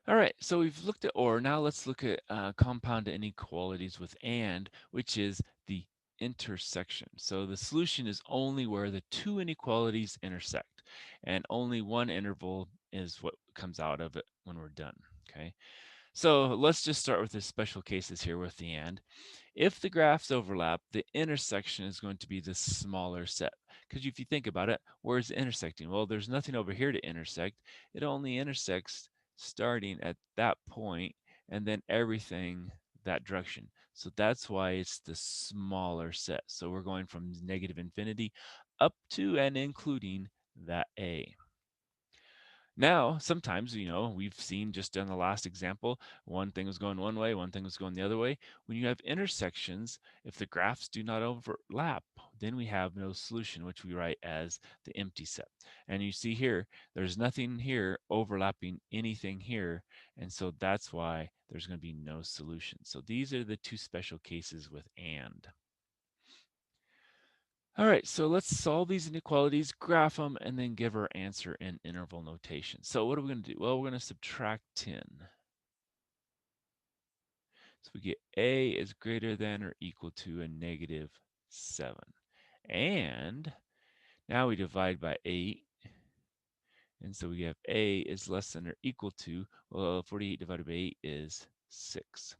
All right, so we've looked at OR. Now let's look at compound inequalities with AND, which is the intersection. So the solution is only where the two inequalities intersect, and only one interval is what comes out of it when we're done. Okay, so let's just start with the special cases here with the AND. If the graphs overlap, the intersection is going to be the smaller set. Because if you think about it, where is it intersecting? Well, there's nothing over here to intersect. It only intersects starting at that point and then everything that direction. So that's why it's the smaller set. So we're going from negative infinity up to and including that A. Now, sometimes, we've seen just in the last example, one thing was going one way, one thing was going the other way. When you have intersections, if the graphs do not overlap, then we have no solution, which we write as the empty set. And you see here, there's nothing here overlapping anything here. And so that's why there's going to be no solution. So these are the two special cases with AND. All right, so let's solve these inequalities, graph them, and then give our answer in interval notation. So what are we going to do? Well, we're going to subtract 10. So we get A is greater than or equal to a negative 7. And now we divide by 8. And so we have A is less than or equal to, well, 48 divided by 8 is 6.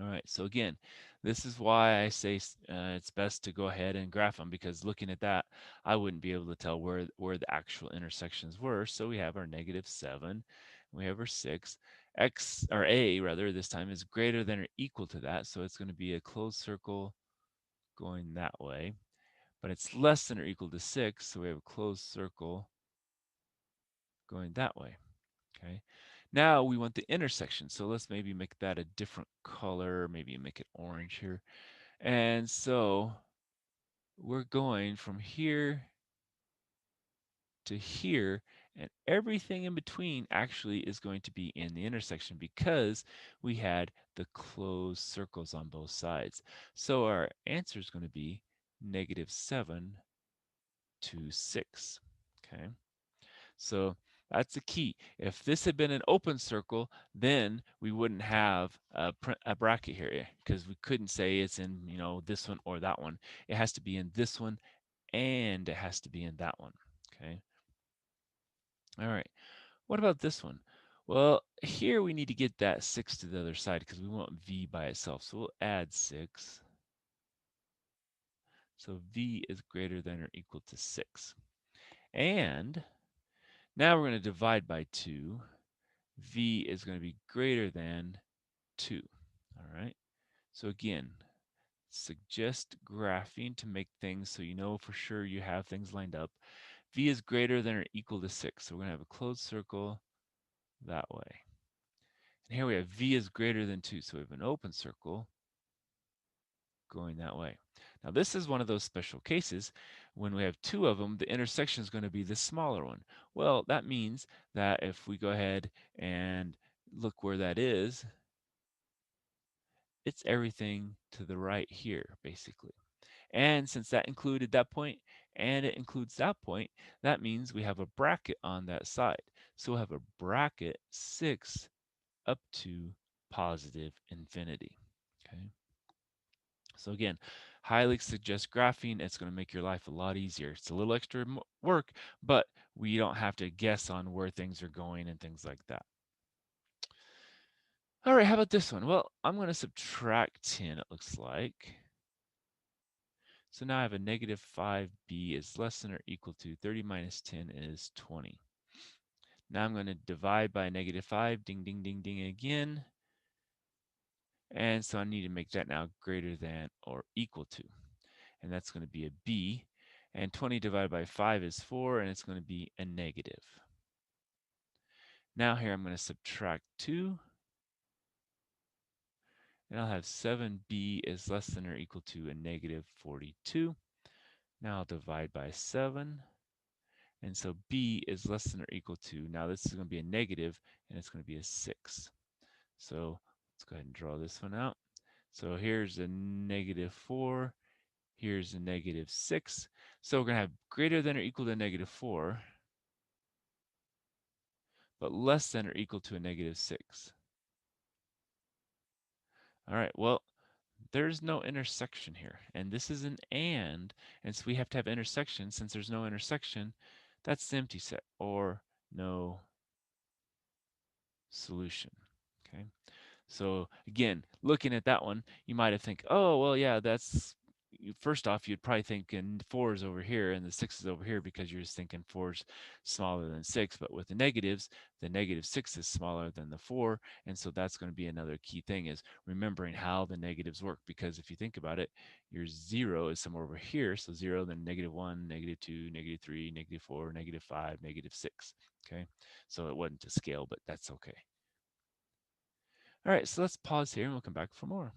All right, so again, this is why I say it's best to go ahead and graph them, because looking at that, I wouldn't be able to tell where the actual intersections were. So we have our negative 7, we have our 6. X, or A rather, this time is greater than or equal to that. So it's going to be a closed circle going that way. But it's less than or equal to 6, so we have a closed circle going that way. Okay. Now we want the intersection. So let's maybe make that a different color, maybe make it orange here. And so we're going from here to here, and everything in between actually is going to be in the intersection because we had the closed circles on both sides. So our answer is going to be negative 7 to 6. Okay, so that's the key. If this had been an open circle, then we wouldn't have a bracket here because we couldn't say it's in, this one or that one. It has to be in this one and it has to be in that one. Okay. All right. What about this one? Well, here we need to get that 6 to the other side because we want V by itself. So we'll add 6. So V is greater than or equal to 6. And now we're going to divide by 2. V is going to be greater than 2. All right. So again, suggest graphing to make things so you know for sure you have things lined up. V is greater than or equal to 6. So we're going to have a closed circle that way. And here we have V is greater than 2. So we have an open circle going that way. Now this is one of those special cases. When we have two of them, the intersection is going to be the smaller one. Well, that means that if we go ahead and look where that is, it's everything to the right here, basically. And since that included that point and it includes that point, that means we have a bracket on that side. So we'll have a bracket 6 up to positive infinity. Okay. So again, highly suggest graphing. It's going to make your life a lot easier. It's a little extra work, but we don't have to guess on where things are going and things like that. All right, how about this one? Well, I'm going to subtract 10, it looks like. So now I have a negative 5b is less than or equal to 30 minus 10 is 20. Now I'm going to divide by negative 5, ding, ding, ding, ding again. And so I need to make that now greater than or equal to. And that's going to be a b. And 20 divided by 5 is 4, and it's going to be a negative. Now here I'm going to subtract 2. And I'll have 7b is less than or equal to a negative 42. Now I'll divide by 7. And so b is less than or equal to, now this is going to be a negative, and it's going to be a 6. So let's go ahead and draw this one out. So here's a negative 4. Here's a negative 6. So we're going to have greater than or equal to negative 4. but less than or equal to a negative 6. All right, well, there's no intersection here, and this is an and so we have to have intersection. Since there's no intersection, that's the empty set, or no solution, okay? So again, looking at that one, you might have think, oh, well, yeah, that's, first off, you'd probably think in 4 is over here and the 6 is over here because you're just thinking 4 is smaller than 6. But with the negatives, the negative 6 is smaller than the 4. And so that's going to be another key thing, is remembering how the negatives work. Because if you think about it, your 0 is somewhere over here. So 0, then -1, -2, -3, -4, -5, -6. Okay. So it wasn't to scale, but that's okay. All right, so let's pause here and we'll come back for more.